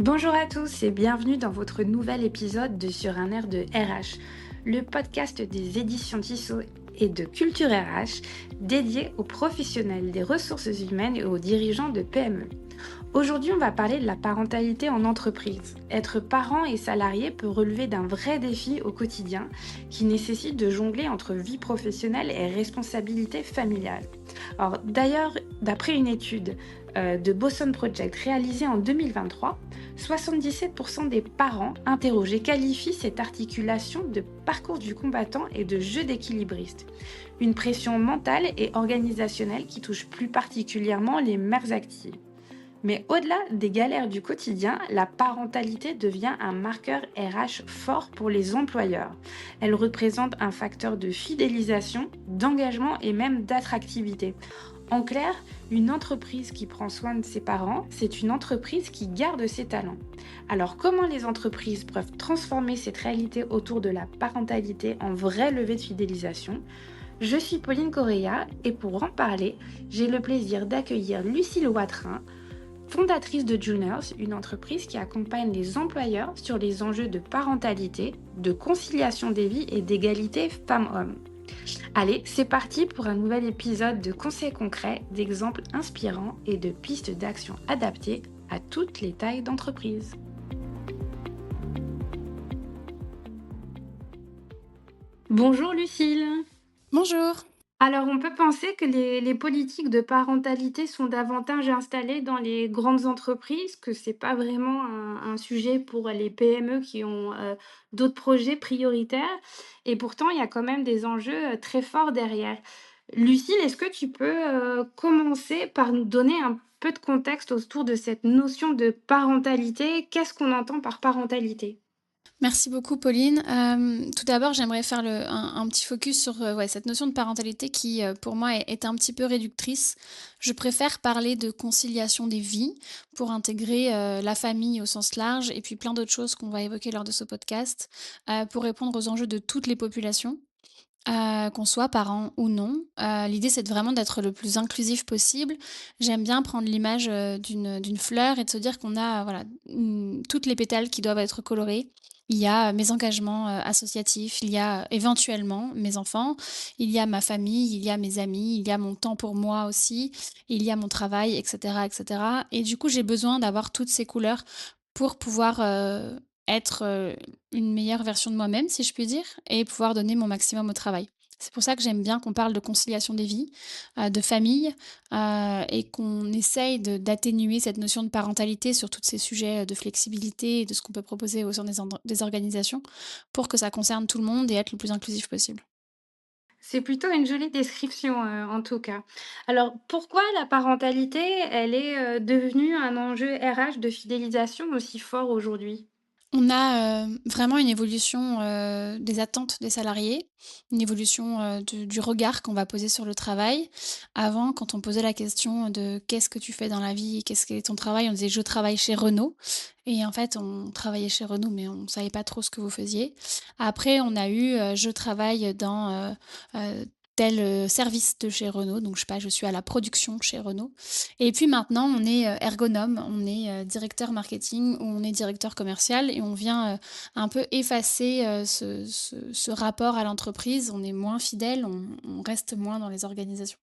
Bonjour à tous et bienvenue dans votre nouvel épisode de Sur un air de RH, le podcast des éditions Tissot et de Culture RH dédié aux professionnels des ressources humaines et aux dirigeants de PME. Aujourd'hui, on va parler de la parentalité en entreprise. Être parent et salarié peut relever d'un vrai défi au quotidien qui nécessite de jongler entre vie professionnelle et responsabilité familiale. Alors, d'ailleurs, d'après une étude de Boston Project réalisée en 2023, 77% des parents interrogés qualifient cette articulation de parcours du combattant et de jeu d'équilibriste. Une pression mentale et organisationnelle qui touche plus particulièrement les mères actives. Mais au-delà des galères du quotidien, la parentalité devient un marqueur RH fort pour les employeurs. Elle représente un facteur de fidélisation, d'engagement et même d'attractivité. En clair, une entreprise qui prend soin de ses parents, c'est une entreprise qui garde ses talents. Alors comment les entreprises peuvent transformer cette réalité autour de la parentalité en vrai levier de fidélisation? Je suis Pauline Correa et pour en parler, j'ai le plaisir d'accueillir Lucille Watrin, fondatrice de Juners, une entreprise qui accompagne les employeurs sur les enjeux de parentalité, de conciliation des vies et d'égalité femmes-hommes. Allez, c'est parti pour un nouvel épisode de conseils concrets, d'exemples inspirants et de pistes d'action adaptées à toutes les tailles d'entreprise. Bonjour Lucille. Bonjour. Alors, on peut penser que les politiques de parentalité sont davantage installées dans les grandes entreprises, que c'est pas vraiment un sujet pour les PME qui ont d'autres projets prioritaires. Et pourtant, il y a quand même des enjeux très forts derrière. Lucille, est-ce que tu peux commencer par nous donner un peu de contexte autour de cette notion de parentalité? Qu'est-ce qu'on entend par parentalité? Merci beaucoup Pauline. Tout d'abord, j'aimerais faire un petit focus sur, ouais, cette notion de parentalité qui, pour moi est un petit peu réductrice. Je préfère parler de conciliation des vies pour intégrer, la famille au sens large et puis plein d'autres choses qu'on va évoquer lors de ce podcast, pour répondre aux enjeux de toutes les populations, qu'on soit parents ou non. L'idée, c'est vraiment d'être le plus inclusif possible. J'aime bien prendre l'image, d'une fleur et de se dire qu'on a, voilà, toutes les pétales qui doivent être colorées. Il y a mes engagements, associatifs, il y a éventuellement mes enfants, il y a ma famille, il y a mes amis, il y a mon temps pour moi aussi, il y a mon travail et cetera et cetera et du coup, j'ai besoin d'avoir toutes ces couleurs pour pouvoir, être, une meilleure version de moi-même, si je puis dire, et pouvoir donner mon maximum au travail. C'est pour ça que j'aime bien qu'on parle de conciliation des vies, de famille, et qu'on essaye d'atténuer cette notion de parentalité sur tous ces sujets, de flexibilité et de ce qu'on peut proposer au sein des organisations pour que ça concerne tout le monde et être le plus inclusif possible. C'est plutôt une jolie description, en tout cas. Alors, pourquoi la parentalité, elle est, devenue un enjeu RH de fidélisation aussi fort aujourd'hui? On a, vraiment une évolution, des attentes des salariés, une évolution, du regard qu'on va poser sur le travail. Avant, quand on posait la question de: «Qu'est-ce que tu fais dans la vie? Qu'est-ce qu'est ton travail?» On disait: «Je travaille chez Renault» et en fait, on travaillait chez Renault, mais on ne savait pas trop ce que vous faisiez. Après, on a eu, «Je travaille dans, tel, service de chez Renault», donc je sais pas, je suis à la production chez Renault et puis maintenant, on est, ergonome, on est, directeur marketing ou on est directeur commercial et on vient, un peu effacer, ce rapport à l'entreprise. On est moins fidèle, on reste moins dans les organisations.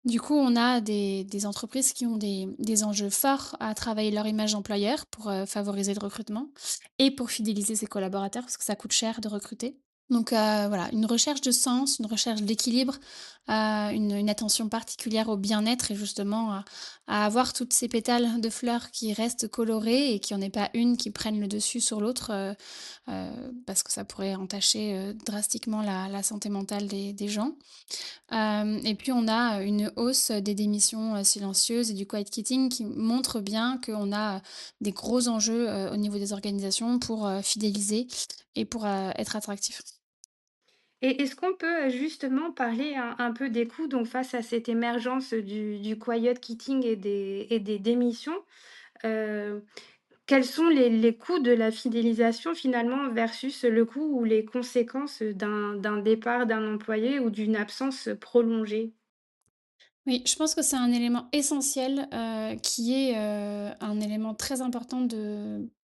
Du coup, on a des entreprises qui ont des enjeux forts à travailler leur image d'employeur pour, favoriser le recrutement et pour fidéliser ses collaborateurs parce que ça coûte cher de recruter. Donc, voilà, une recherche de sens, une recherche d'équilibre, une attention particulière au bien-être et justement à avoir toutes ces pétales de fleurs qui restent colorées et qu'il y en ait pas une qui prenne le dessus sur l'autre, parce que ça pourrait entacher, drastiquement la santé mentale des gens. Et puis on a, une hausse des démissions, silencieuses et du quiet quitting qui montre bien qu'on a, des gros enjeux, au niveau des organisations pour, fidéliser et pour, être attractif. Et est-ce qu'on peut, justement parler un peu des coûts, donc face à cette émergence du quiet quitting et des démissions, heu, quels sont les coûts de la fidélisation finalement versus le coût ou les conséquences d'un départ d'un employé ou d'une absence prolongée? Oui, je pense que c'est un élément essentiel, qui est, un élément très important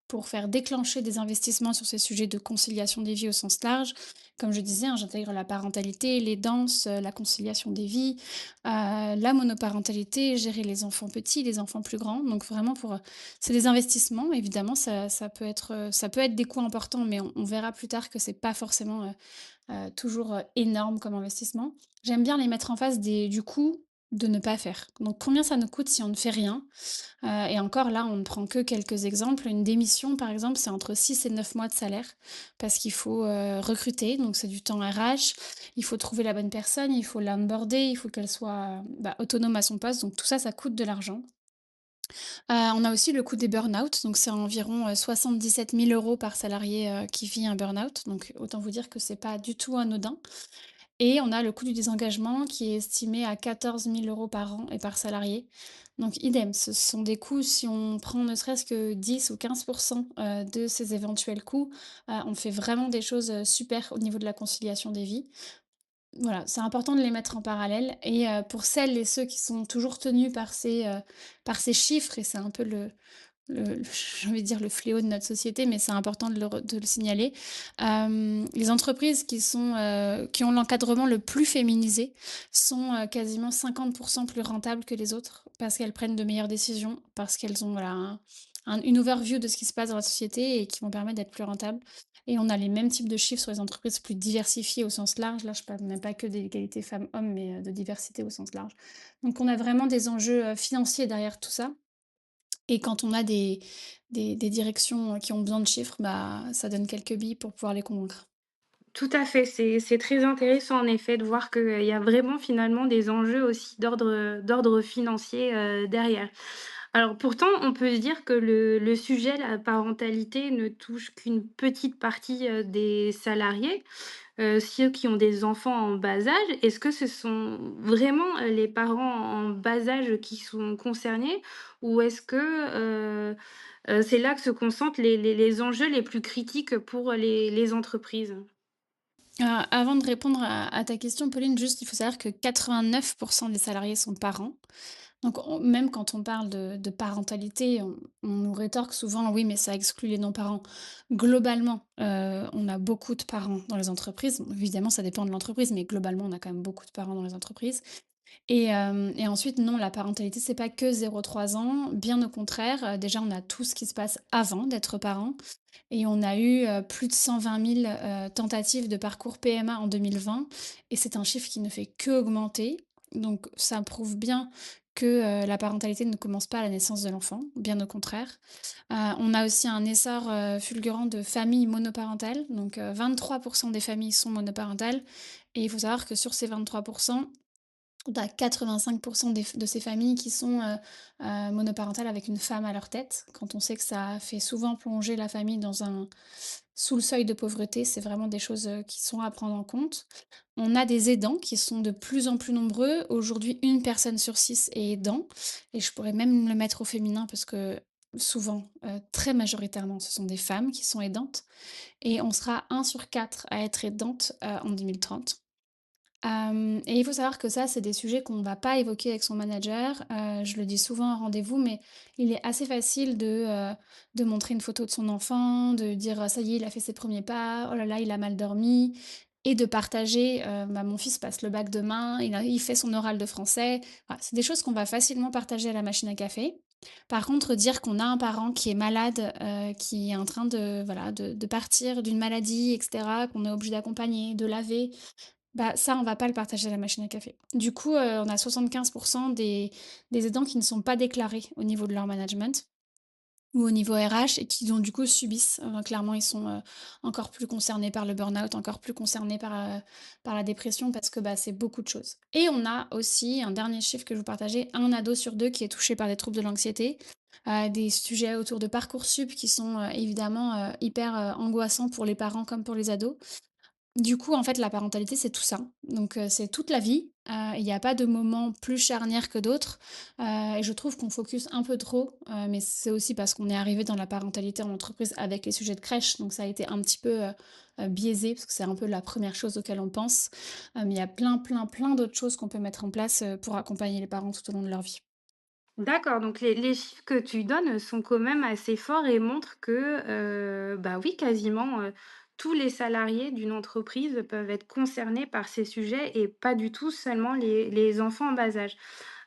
pour faire déclencher des investissements sur ces sujets de conciliation des vies au sens large. Comme je disais, hein, j'intègre la parentalité, les danses, la conciliation des vies, la monoparentalité, gérer les enfants petits, les enfants plus grands. Donc vraiment c'est des investissements évidemment, ça peut être des coûts importants, mais on verra plus tard que c'est pas forcément, toujours, énorme comme investissement. J'aime bien les mettre en face du coût de ne pas faire. Donc combien ça nous coûte si on ne fait rien? Et encore là, on ne prend que quelques exemples. Une démission, par exemple, c'est entre 6 et 9 mois de salaire parce qu'il faut, recruter, donc c'est du temps RH. Il faut trouver la bonne personne, il faut l'onboarder, il faut qu'elle soit, bah, autonome à son poste, donc tout ça, ça coûte de l'argent. On a aussi le coût des burn-out, donc c'est environ, 77 000 € par salarié, qui vit un burn-out, donc autant vous dire que c'est pas du tout anodin. Et on a le coût du désengagement qui est estimé à 14 000 € par an et par salarié. Donc idem, ce sont des coûts, si on prend ne serait-ce que 10 ou 15 de ces éventuels coûts, on fait vraiment des choses, super au niveau de la conciliation des vies. Voilà, c'est important de les mettre en parallèle et pour celles et ceux qui sont toujours tenus par ces chiffres et c'est un peu le j'ai envie de dire le fléau de notre société, mais c'est important de le signaler. Les entreprises qui ont l'encadrement le plus féminisé sont, quasiment 50 plus rentables que les autres parce qu'elles prennent de meilleures décisions, parce qu'elles ont voilà une overview de ce qui se passe dans la société et qui vont permettre d'être plus rentables et on a les mêmes types de chiffres sur les entreprises plus diversifiées au sens large. Là, je parle même pas que d'égalité femmes-hommes, mais, de diversité au sens large. Donc on a vraiment des enjeux, financiers derrière tout ça et quand on a des directions, qui ont besoin de chiffres, bah, ça donne quelques billes pour pouvoir les convaincre. Tout à fait, c'est très intéressant en effet de voir qu'il y a vraiment finalement des enjeux aussi d'ordre financier, derrière. Alors pourtant, on peut se dire que le sujet, la parentalité, ne touche qu'une petite partie, des salariés, ceux qui ont des enfants en bas âge. Est-ce que ce sont vraiment, les parents en bas âge qui sont concernés? Ou est-ce que, c'est là que se concentrent les enjeux les plus critiques pour les entreprises? Avant de répondre à ta question, Pauline, juste, il faut savoir que 89 des salariés sont parents. Donc même quand on parle de parentalité, on nous rétorque souvent: «Oui, mais ça exclut les non-parents». Globalement, on a beaucoup de parents dans les entreprises. Bon, évidemment, ça dépend de l'entreprise, mais globalement, on a quand même beaucoup de parents dans les entreprises. Et ensuite, non, la parentalité, c'est pas que 0-3 ans, bien au contraire, déjà, on a tout ce qui se passe avant d'être parent et on a eu, plus de 120 000, tentatives de parcours PMA en 2020 et c'est un chiffre qui ne fait qu'augmenter. Donc ça prouve bien que, la parentalité ne commence pas à la naissance de l'enfant, bien au contraire. On a aussi un essor, fulgurant de familles monoparentales, donc 23 des familles sont monoparentales et il faut savoir que sur ces 23 tu as 85 de ces familles qui sont, monoparentales avec une femme à leur tête. Quand on sait que ça fait souvent plonger la famille sous le seuil de pauvreté, c'est vraiment des choses, qui sont à prendre en compte. On a des aidants qui sont de plus en plus nombreux. Aujourd'hui, une personne sur 6 est aidant et je pourrais même le mettre au féminin parce que souvent, très majoritairement, ce sont des femmes qui sont aidantes et on sera 1 sur 4 à être aidante, en 2030. Et il faut savoir que ça, c'est des sujets qu'on ne va pas évoquer avec son manager. Je le dis souvent en rendez-vous, mais il est assez facile de montrer une photo de son enfant, de dire: «Ça y est, il a fait ses premiers pas. Oh là là, il a mal dormi» et de partager, «Bah, mon fils passe le bac demain, il fait son oral de français». Voilà, c'est des choses qu'on va facilement partager à la machine à café. Par contre, dire qu'on a un parent qui est malade, qui est en train de voilà, de partir d'une maladie et cetera, qu'on est obligé d'accompagner, de laver, bah, ça, on va pas le partager à la machine à café. Du coup, on a 75 des aidants qui ne sont pas déclarés au niveau de leur management ou au niveau RH et qui donc du coup subissent. Clairement, ils sont, encore plus concernés par le burn-out, encore plus concernés par la dépression parce que, bah, c'est beaucoup de choses. Et on a aussi un dernier chiffre que je vous partager, un ado sur 2 qui est touché par des troubles de l'anxiété, des sujets autour de Parcoursup qui sont, évidemment, hyper, angoissants pour les parents comme pour les ados. Du coup, en fait, la parentalité, c'est tout ça. Donc, c'est toute la vie. Il y a pas de moment plus charnière que d'autres, et je trouve qu'on focus un peu trop, mais c'est aussi parce qu'on est arrivé dans la parentalité en entreprise avec les sujets de crèche, donc ça a été un petit peu, biaisé parce que c'est un peu la première chose auquel on pense. Mais il y a plein, plein, plein d'autres choses qu'on peut mettre en place, pour accompagner les parents tout au long de leur vie. D'accord, donc les chiffres que tu donnes sont quand même assez forts et montrent que, bah, oui, quasiment, tous les salariés d'une entreprise peuvent être concernés par ces sujets et pas du tout seulement les enfants en bas âge.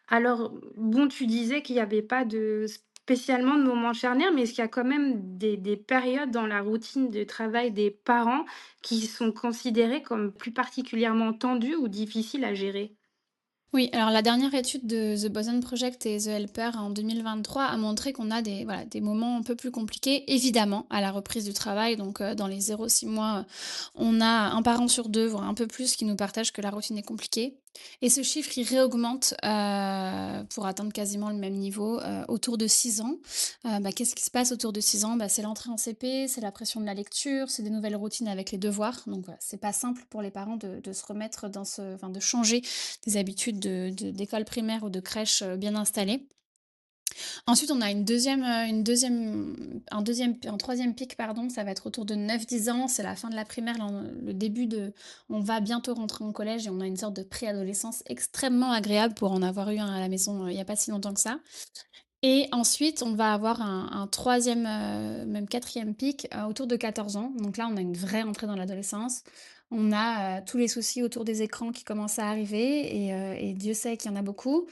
Alors, bon, tu disais qu'il y avait pas de spécialement de moments charnières, mais est-ce qu'il y a quand même des périodes dans la routine de travail des parents qui sont considérées comme plus particulièrement tendues ou difficiles à gérer? Oui, alors la dernière étude de The Boson Project et The Helper en 2023 a montré qu'on a des, voilà, des moments un peu plus compliqués, évidemment, à la reprise du travail. Donc, dans les 0-6 mois, on a un parent sur deux, voire un peu plus, qui nous partage que la routine est compliquée. Et ce chiffre, il réaugmente pour atteindre quasiment le même niveau autour de 6 ans. Qu'est-ce qui se passe autour de 6 ans? C'est l'entrée en CP, c'est la pression de la lecture, c'est des nouvelles routines avec les devoirs. Donc, voilà, c'est pas simple pour les parents de se remettre dans enfin, de changer des habitudes d'école primaire ou de crèche, bien installées. Ensuite, on a un troisième pic, pardon, ça va être autour de 9-10 ans, c'est la fin de la primaire, le début de on va bientôt rentrer en collège et on a une sorte de préadolescence extrêmement agréable pour en avoir eu un à la maison, il y a pas si longtemps que ça. Et ensuite, on va avoir un 3e, même quatrième pic, autour de 14 ans. Donc là, on a une vraie entrée dans l'adolescence. On a, tous les soucis autour des écrans qui commencent à arriver et Dieu sait qu'il y en a beaucoup.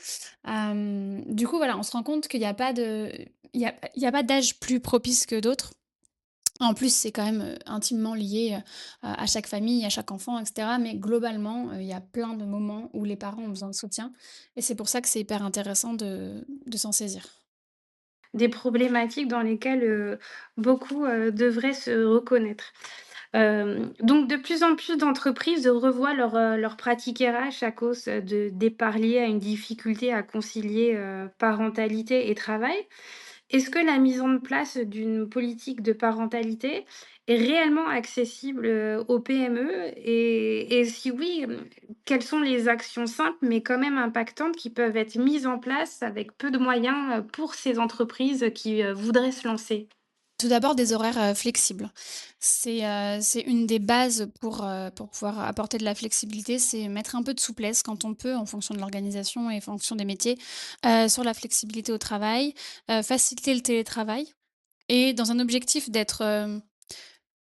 Du coup, voilà, on se rend compte qu'il y a pas de il y a pas d'âge plus propice que d'autres. En plus, c'est quand même, intimement lié, à chaque famille, à chaque enfant et cetera. Mais globalement, il y a plein de moments où les parents ont besoin de soutien et c'est pour ça que c'est hyper intéressant de s'en saisir. Des problématiques dans lesquelles, beaucoup, devraient se reconnaître. Donc de plus en plus d'entreprises revoient leurs pratiques RH à cause, de départs liés à une difficulté à concilier, parentalité et travail. Est-ce que la mise en place d'une politique de parentalité est réellement accessible, aux PME? Et si oui, quelles sont les actions simples, mais quand même impactantes, qui peuvent être mises en place avec peu de moyens, pour ces entreprises qui, voudraient se lancer? Tout d'abord, des horaires, flexibles. C'est une des bases pour pouvoir apporter de la flexibilité, c'est mettre un peu de souplesse quand on peut, en fonction de l'organisation et en fonction des métiers, sur la flexibilité au travail, faciliter le télétravail et dans un objectif d'être,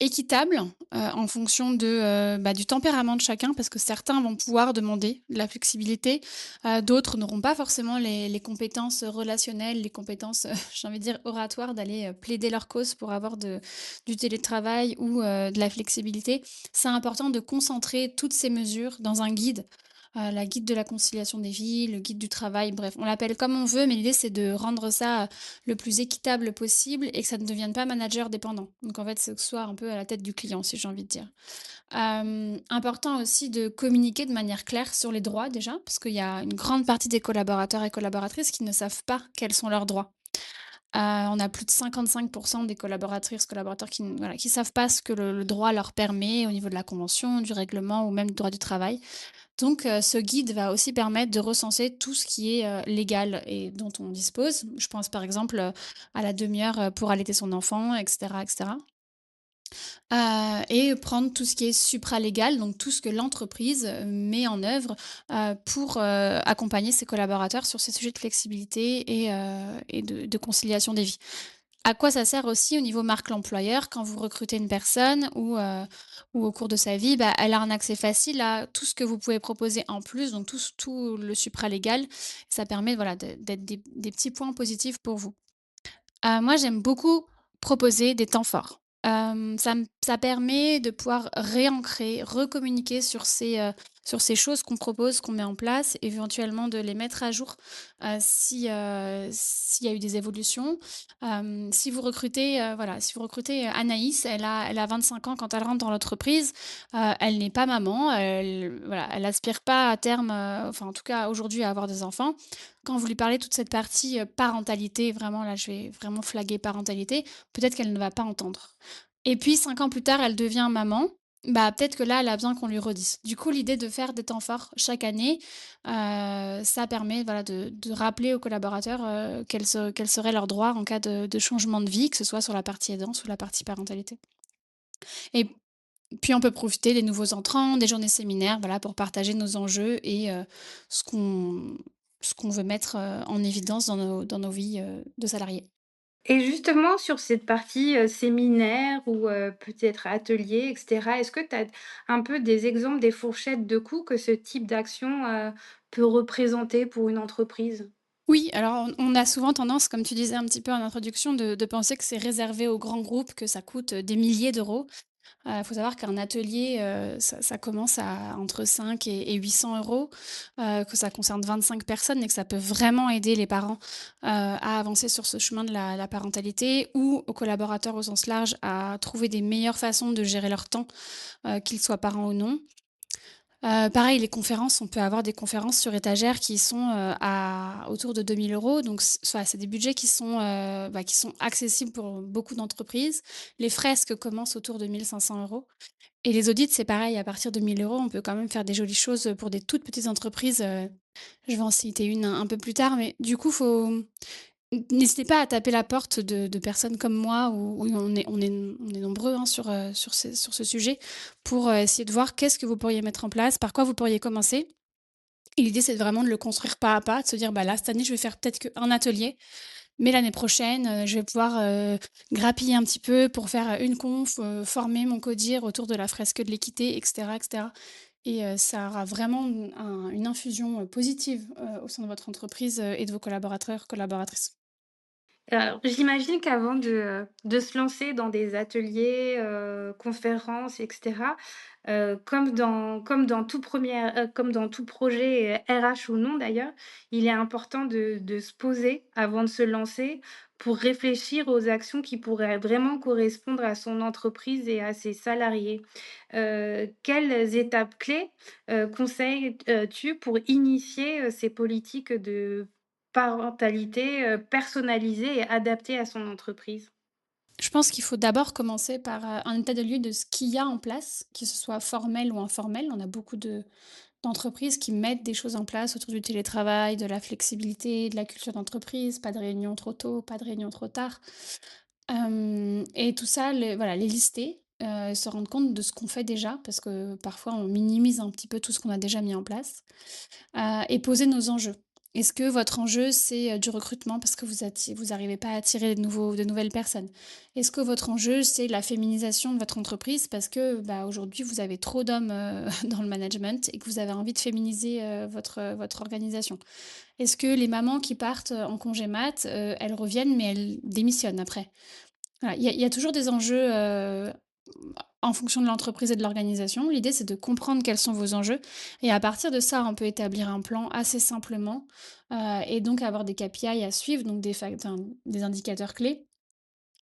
équitable, en fonction du tempérament de chacun parce que certains vont pouvoir demander de la flexibilité, d'autres n'auront pas forcément les compétences relationnelles, les compétences, j'ai envie de dire oratoires d'aller, plaider leur cause pour avoir du télétravail ou, de la flexibilité. C'est important de concentrer toutes ces mesures dans un guide, la guide de la conciliation des vies, le guide du travail, bref, on l'appelle comme on veut, mais l'idée c'est de rendre ça, le plus équitable possible et que ça ne devienne pas manager dépendant. Donc en fait, c'est que ce soit un peu à la tête du client, si j'ai envie de dire. Important aussi de communiquer de manière claire sur les droits déjà, parce qu'il y a une grande partie des collaborateurs et collaboratrices qui ne savent pas quels sont leurs droits. On a plus de 55 des collaboratrices, collaborateurs qui n voilà, qui savent pas ce que le droit leur permet au niveau de la convention, du règlement ou même du droit du travail. Donc ce guide va aussi permettre de recenser tout ce qui est, légal et dont on dispose. Je pense par exemple, à la demi-heure, pour allaiter son enfant et cetera et cetera. Et prendre tout ce qui est supralégal, donc tout ce que l'entreprise, met en œuvre, pour, accompagner ses collaborateurs sur ces sujets de flexibilité et de conciliation des vies. À quoi ça sert aussi au niveau marque l'employeur quand vous recrutez une personne ou au cours de sa vie, elle a un accès facile à tout ce que vous pouvez proposer en plus, donc tout le supralégal. Ça permet voilà d'être des petits points positifs pour vous. Moi, j'aime beaucoup proposer des temps forts. Ça permet de pouvoir réancrer, recommuniquer sur ces choses qu'on propose, qu'on met en place, éventuellement de les mettre à jour, s'il y a eu des évolutions. Si vous recrutez, voilà, si vous recrutez, Anaïs, elle a 25 ans quand elle rentre dans l'entreprise, elle n'est pas maman, elle aspire pas à terme, enfin en tout cas aujourd'hui à avoir des enfants. Quand vous lui parlez toute cette partie, parentalité, vraiment là, je vais vraiment flaguer parentalité, peut-être qu'elle ne va pas entendre. Et puis 5 ans plus tard, elle devient maman Bah, peut-être que là, elle a besoin qu'on lui redise. Du coup, l'idée de faire des temps forts chaque année, ça permet, voilà, de rappeler aux collaborateurs, quels seraient leurs droits en cas de changement de vie, que ce soit sur la partie aidance ou la partie parentalité. Et puis on peut profiter des nouveaux entrants, des journées séminaires, voilà, pour partager nos enjeux et ce qu'on ce qu'on veut mettre, en évidence dans nos vies, de salariés. Et justement sur cette partie, séminaire ou peut-être atelier et cetera, est-ce que tu as un peu des exemples, des fourchettes de coûts que ce type d'action, peut représenter pour une entreprise? Oui, alors on a souvent tendance, comme tu disais un petit peu en introduction, de penser que c'est réservé aux grands groupes, que ça coûte, des milliers d'euros. Il faut savoir qu'un atelier, ça commence à entre 5 et 800 €, que ça concerne 25 personnes et que ça peut vraiment aider les parents, à avancer sur ce chemin de la parentalité ou aux collaborateurs au sens large à trouver des meilleures façons de gérer leur temps, qu'ils soient parents ou non. Pareil, les conférences, on peut avoir des conférences sur étagère qui sont, à autour de 2 000 €, donc c'est des budgets qui sont accessibles pour beaucoup d'entreprises. Les fresques commencent autour de 1 500 € et les audits, c'est pareil, à partir de 1 000 €, on peut quand même faire des jolies choses, pour des toutes petites entreprises, je vais en citer une un peu plus tard, mais du coup, n'hésitez pas à taper la porte de personnes comme moi où on est nombreux, hein, sur ce sujet pour, essayer de voir qu'est-ce que vous pourriez mettre en place, par quoi vous pourriez commencer et l'idée, c'est vraiment de le construire pas à pas, de se dire: «Bah, là, cette année, je vais faire peut-être qu'un atelier, mais l'année prochaine, je vais pouvoir, grappiller un petit peu pour faire, une conf, former mon codir autour de la fresque de l'équité» et cetera et ça aura vraiment une infusion, positive, au sein de votre entreprise, et de vos collaborateurs, collaboratrices. Alors, j'imagine qu'avant de se lancer dans des ateliers, conférences et cetera, comme dans tout projet, RH ou non d'ailleurs, il est important de se poser avant de se lancer pour réfléchir aux actions qui pourraient vraiment correspondre à son entreprise et à ses salariés. Quelles étapes clés, conseilles, tu pour initier, ces politiques de parentalité, personnalisée et adaptée à son entreprise? Je pense qu'il faut d'abord commencer par, un état des lieux de ce qu'il y a en place, que ce soit formel ou informel. On a beaucoup d'entreprises qui mettent des choses en place autour du télétravail, de la flexibilité, de la culture d'entreprise, pas de réunion trop tôt, pas de réunion trop tard. Et tout ça, les lister, se rendre compte de ce qu'on fait déjà, parce que parfois on minimise un petit peu tout ce qu'on a déjà mis en place, et poser nos enjeux. Est-ce que votre enjeu, c'est, du recrutement parce que vous arrivez pas à attirer de nouvelles personnes? Est-ce que votre enjeu, c'est la féminisation de votre entreprise parce que, bah, aujourd'hui, vous avez trop d'hommes, dans le management et que vous avez envie de féminiser, votre organisation? Est-ce que les mamans qui partent, en congé mat, elles reviennent mais elles démissionnent après? Voilà, il y a toujours des enjeux, en fonction de l'entreprise et de l'organisation. L'idée, c'est de comprendre quels sont vos enjeux et à partir de ça, on peut établir un plan assez simplement, et donc avoir des KPI à suivre, donc des indicateurs clés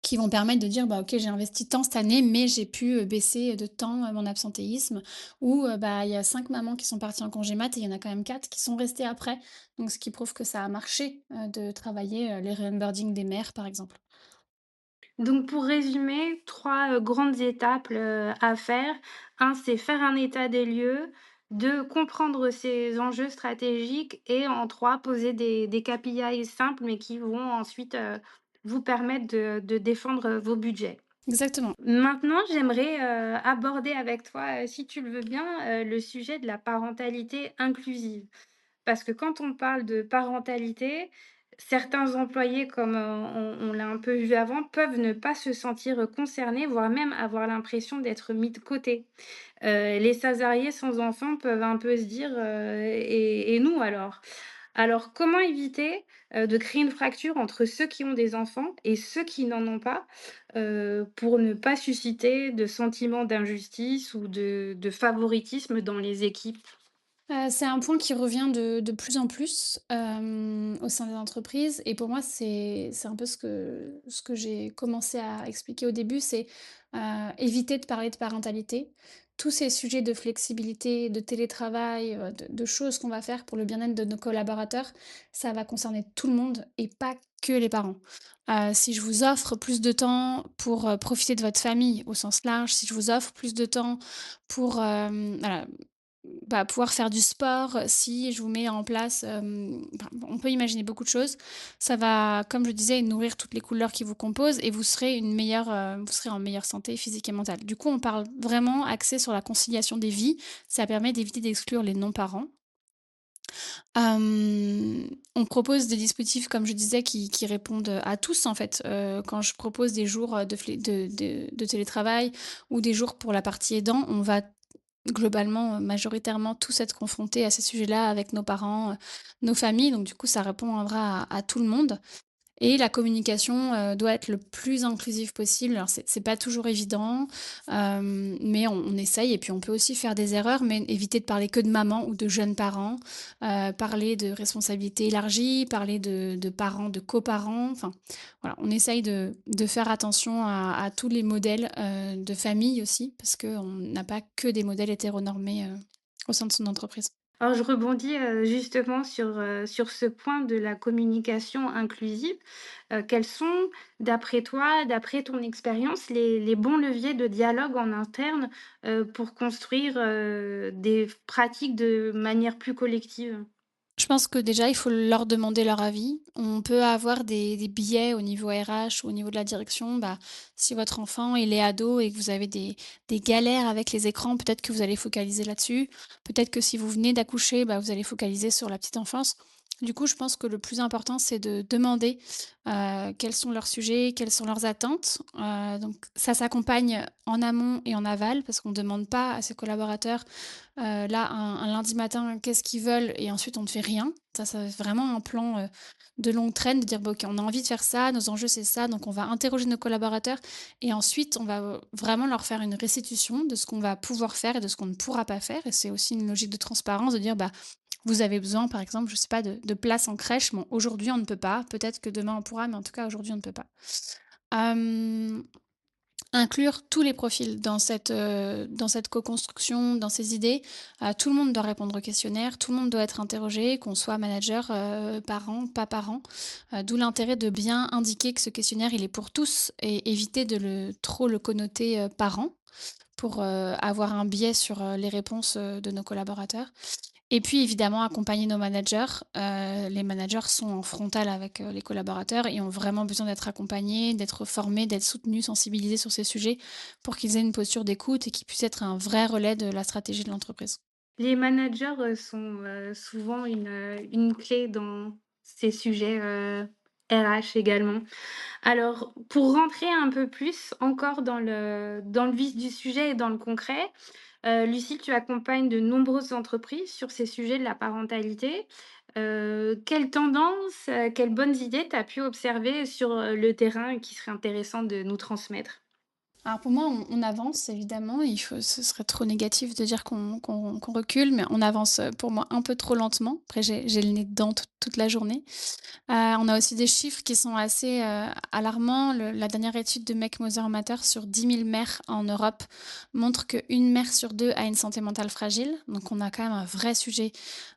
qui vont permettre de dire: «Bah, OK, j'ai investi tant cette année, mais j'ai pu, baisser de tant, mon absentéisme» ou, bah, il y a 5 mamans qui sont parties en congé mat et il y en a quand même 4 qui sont restées après. Donc ce qui prouve que ça a marché, de travailler, les re-onboarding des mères, par exemple. Donc pour résumer, 3 grandes étapes, à faire. Un, c'est faire un état des lieux. 2, comprendre ses enjeux stratégiques et en 3, poser des KPI simples, mais qui vont ensuite, vous permettre de défendre, vos budgets. Exactement. Maintenant, j'aimerais, aborder avec toi, si tu le veux bien, le sujet de la parentalité inclusive. Parce que quand on parle de parentalité, certains employés, comme, on l'a un peu vu avant, peuvent ne pas se sentir, concernés, voire même avoir l'impression d'être mis de côté. Les salariés sans enfants peuvent un peu se dire, «Et nous alors?» Alors comment éviter, de créer une fracture entre ceux qui ont des enfants et ceux qui n'en ont pas, pour ne pas susciter de sentiment d'injustice ou de favoritisme dans les équipes? C'est un point qui revient de plus en plus, au sein des entreprises et pour moi, c'est un peu ce que j'ai commencé à expliquer au début, c'est, éviter de parler de parentalité. Tous ces sujets de flexibilité, de télétravail, de choses qu'on va faire pour le bien-être de nos collaborateurs, ça va concerner tout le monde et pas que les parents. Si je vous offre plus de temps pour, profiter de votre famille au sens large, si je vous offre plus de temps pour, voilà, bah, pouvoir faire du sport, si je vous mets en place, enfin, on peut imaginer beaucoup de choses. Ça va, comme je disais, nourrir toutes les couleurs qui vous composent et vous serez en meilleure santé physique et mentale. Du coup, on parle vraiment axé sur la conciliation des vies. Ça permet d'éviter d'exclure les non-parents. On propose des dispositifs, comme je disais, qui répondent, à tous, en fait. Quand je propose des jours, de télétravail ou des jours pour la partie aidant, on va globalement, majoritairement tous être confrontés à ces sujets-là avec nos parents, nos familles, donc du coup, ça répondra à tout le monde. Et la communication, doit être le plus inclusive possible. Alors c'est pas toujours évident, mais on essaye et puis on peut aussi faire des erreurs, mais éviter de parler que de maman ou de jeunes parents, parler de responsabilité élargie, parler de parents, de coparents, enfin, voilà, on essaye de faire attention à tous les modèles, de famille aussi, parce qu'on n'a pas que des modèles hétéronormés, au sein de son entreprise. Alors je rebondis, justement sur ce point de la communication inclusive. Quels sont, d'après toi, d'après ton expérience, les bons leviers de dialogue en interne, pour construire, des pratiques de manière plus collective? Je pense que déjà, il faut leur demander leur avis. On peut avoir des biais au niveau RH ou au niveau de la direction. Bah, si votre enfant, il est ado et que vous avez des galères avec les écrans, peut-être que vous allez focaliser là-dessus. Peut-être que si vous venez d'accoucher, bah, vous allez focaliser sur la petite enfance. Du coup, je pense que le plus important, c'est de demander, quels sont leurs sujets, quelles sont leurs attentes. Donc ça s'accompagne en amont et en aval parce qu'on ne demande pas à ses collaborateurs là, un lundi matin, qu'est-ce qu'ils veulent? Et ensuite on ne fait rien. Ça va être vraiment un plan, de longue traîne de dire: «Bah, OK, on a envie de faire ça, nos enjeux c'est ça», donc on va interroger nos collaborateurs et ensuite on va, vraiment leur faire une restitution de ce qu'on va pouvoir faire et de ce qu'on ne pourra pas faire et c'est aussi une logique de transparence de dire: «Bah, vous avez besoin par exemple, je sais pas, de place en crèche. Bon, aujourd'hui on ne peut pas, peut-être que demain on pourra, mais en tout cas aujourd'hui on ne peut pas». Hem Inclure tous les profils dans cette co-construction, dans ces idées. Tout le monde doit répondre au questionnaire, tout le monde doit être interrogé, qu'on soit manager, parent, pas parent. D'où l'intérêt de bien indiquer que ce questionnaire, il est pour tous et éviter de trop le connoter, parent pour, avoir un biais sur, les réponses, de nos collaborateurs. Et puis évidemment accompagner nos managers. Les managers sont en frontal avec, les collaborateurs et ont vraiment besoin d'être accompagnés, d'être formés, d'être soutenus, sensibilisés sur ces sujets pour qu'ils aient une posture d'écoute et qu'ils puissent être un vrai relais de la stratégie de l'entreprise. Les managers, sont, souvent une clé dans ces sujets, RH également. Alors, pour rentrer un peu plus encore dans le vif du sujet et dans le concret, Lucile, tu accompagnes de nombreuses entreprises sur ces sujets de la parentalité. Quelles tendances, quelles bonnes idées tu as pu observer sur, le terrain et qui serait intéressant de nous transmettre? Alors pour moi, on avance évidemment, ce serait trop négatif de dire qu'on recule, mais on avance, pour moi un peu trop lentement. Après j'ai le nez dedans toute la journée. On a aussi des chiffres qui sont assez, alarmants. La dernière étude de Make Mother Matter sur 10 000 mères en Europe montre qu'une mère sur 2 a une santé mentale fragile. Donc on a quand même un vrai sujet,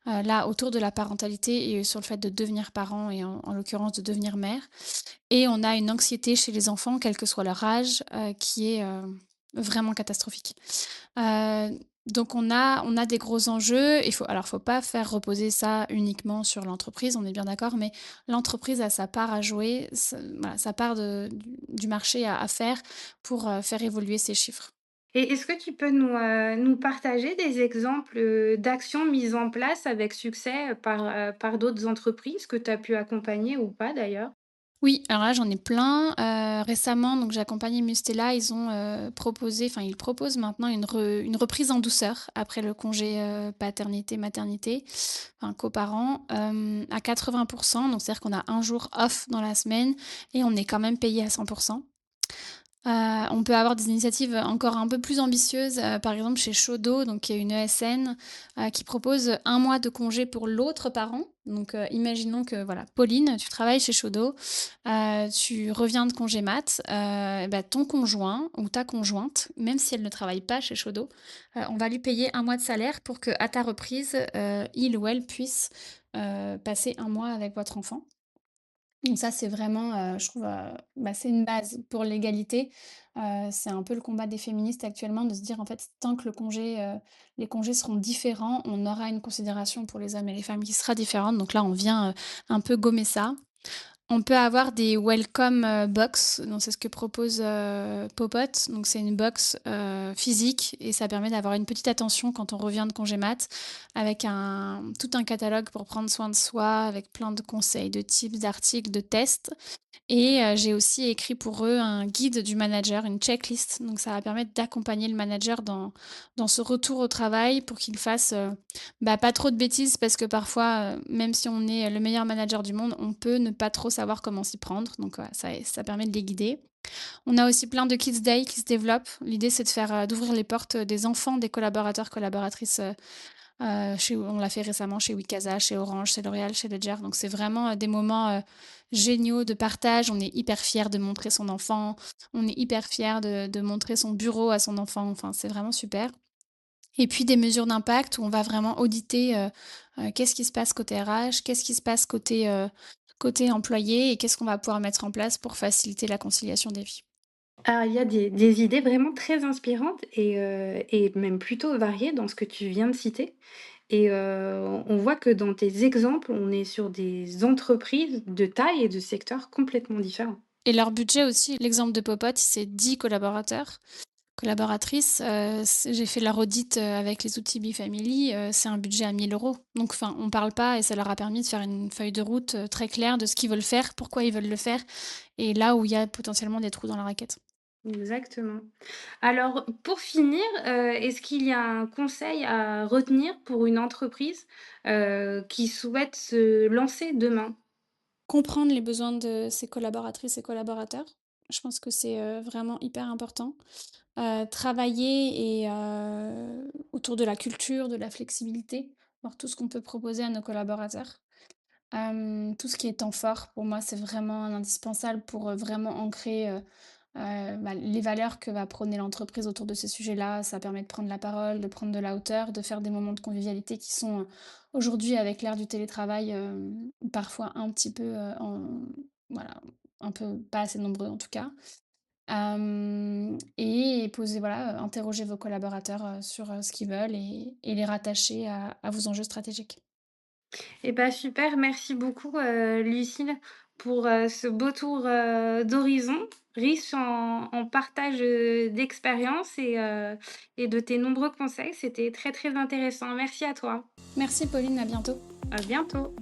là autour de la parentalité et sur le fait de devenir parent et en l'occurrence de devenir mère. Et on a une anxiété chez les enfants, quel que soit leur âge, qui est, vraiment catastrophique. Heu, donc on a des gros enjeux. Faut pas faire reposer ça uniquement sur l'entreprise, on est bien d'accord, mais l'entreprise a sa part à jouer, voilà, sa part du marché à faire pour, faire évoluer ces chiffres. Et est-ce que tu peux nous partager des exemples, d'actions mises en place avec succès, par d'autres entreprises que tu as pu accompagner ou pas d'ailleurs? Oui, alors là, j'en ai plein. Récemment, donc j'ai accompagné Mustela, ils ont, proposé enfin, ils proposent maintenant une reprise en douceur après le congé, paternité-maternité, enfin coparent, à 80. Donc c'est-à-dire qu'on a un jour off dans la semaine et on est quand même payé à 100. On peut avoir des initiatives encore un peu plus ambitieuses, par exemple chez Shodo, donc qui est une ESN, qui propose un mois de congé pour l'autre parent. Donc, imaginons que voilà, Pauline, tu travailles chez Shodo, tu reviens de congé mat, et bah, ton conjoint ou ta conjointe, même si elle ne travaille pas chez Shodo, on va lui payer un mois de salaire pour qu'à ta reprise, il ou elle puisse, passer un mois avec votre enfant. Donc ça, c'est vraiment, je trouve, c'est une base pour l'égalité. C'est un peu le combat des féministes actuellement de se dire, en fait, tant que les congés seront différents, on aura une considération pour les hommes et les femmes qui sera différente. Donc là, on vient, un peu gommer ça. On peut avoir des welcome, box, donc c'est ce que propose, Popote. Donc c'est une box, physique et ça permet d'avoir une petite attention quand on revient de congé mat, avec tout un catalogue pour prendre soin de soi, avec plein de conseils, de tips, d'articles, de tests. Et j'ai aussi écrit pour eux un guide du manager, une checklist. Donc ça va permettre d'accompagner le manager dans ce retour au travail pour qu'il fasse, pas trop de bêtises parce que parfois, même si on est le meilleur manager du monde, on peut ne pas trop savoir comment s'y prendre. Donc voilà, ça permet de les guider. On a aussi plein de Kids Day qui se développent. L'idée, c'est de faire, d'ouvrir les portes, des enfants des collaborateurs, collaboratrices, on l'a fait récemment chez Wikasa, chez Orange, chez L'Oréal, chez Ledger. Donc c'est vraiment, des moments, géniaux de partage. On est hyper fiers de montrer son enfant, on est hyper fiers de montrer son bureau à son enfant. Enfin, c'est vraiment super. Et puis des mesures d'impact où on va vraiment auditer, qu'est-ce qui se passe côté RH, qu'est-ce qui se passe côté employé et qu'est-ce qu'on va pouvoir mettre en place pour faciliter la conciliation des vies. Alors, il y a des idées vraiment très inspirantes et même plutôt variées dans ce que tu viens de citer et on voit que dans tes exemples, on est sur des entreprises de taille et de secteurs complètement différents. Et leur budget aussi, l'exemple de Popote, c'est 10 collaborateurs. Collaboratrices, j'ai fait leur audit, avec les outils Befamily, c'est un budget à 1 000 €. Donc enfin, on parle pas et ça leur a permis de faire une feuille de route, très claire de ce qu'ils veulent faire, pourquoi ils veulent le faire et là où il y a potentiellement des trous dans la raquette. Exactement. Alors pour finir, est-ce qu'il y a un conseil à retenir pour une entreprise, qui souhaite se lancer demain? Comprendre les besoins de ses collaboratrices et collaborateurs, je pense que c'est, vraiment hyper important. Travailler autour de la culture, de la flexibilité, voir tout ce qu'on peut proposer à nos collaborateurs. Tout ce qui est temps fort, pour moi, c'est vraiment un indispensable pour, vraiment ancrer, les valeurs que va prôner l'entreprise autour de ces sujets-là. Ça permet de prendre la parole, de prendre de la hauteur, de faire des moments de convivialité qui sont, aujourd'hui avec l'ère du télétravail, parfois un petit peu, voilà, un peu pas assez nombreux en tout cas. Et poser voilà, interroger vos collaborateurs, sur, ce qu'ils veulent et les rattacher à vos enjeux stratégiques. Eh ben super, merci beaucoup, Lucille, pour, ce beau tour, d'horizon, riche en partage, d'expériences et de tes nombreux conseils. C'était très, très intéressant. Merci à toi. Merci Pauline, à bientôt. À bientôt.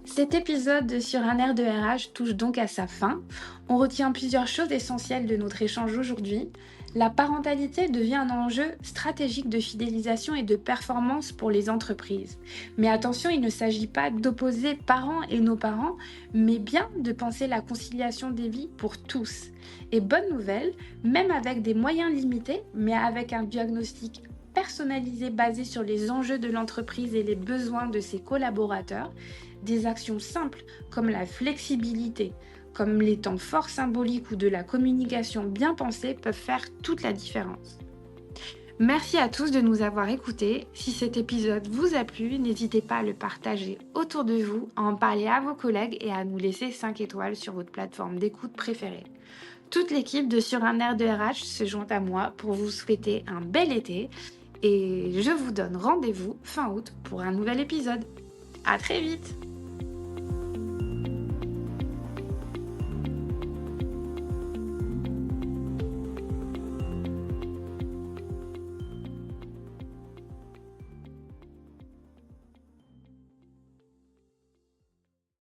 Cet épisode sur un air de RH touche donc à sa fin. On retient plusieurs choses essentielles de notre échange aujourd'hui. La parentalité devient un enjeu stratégique de fidélisation et de performance pour les entreprises. Mais attention, il ne s'agit pas d'opposer parents et nos parents, mais bien de penser la conciliation des vies pour tous. Et bonne nouvelle, même avec des moyens limités, mais avec un diagnostic personnalisé basé sur les enjeux de l'entreprise et les besoins de ses collaborateurs, des actions simples comme la flexibilité, comme les temps forts symboliques ou de la communication bien pensée peuvent faire toute la différence. Merci à tous de nous avoir écoutés. Si cet épisode vous a plu, n'hésitez pas à le partager autour de vous, à en parler à vos collègues et à nous laisser 5 étoiles sur votre plateforme d'écoute préférée. Toute l'équipe de Sur un air de RH se joint à moi pour vous souhaiter un bel été et je vous donne rendez-vous fin août pour un nouvel épisode. À très vite!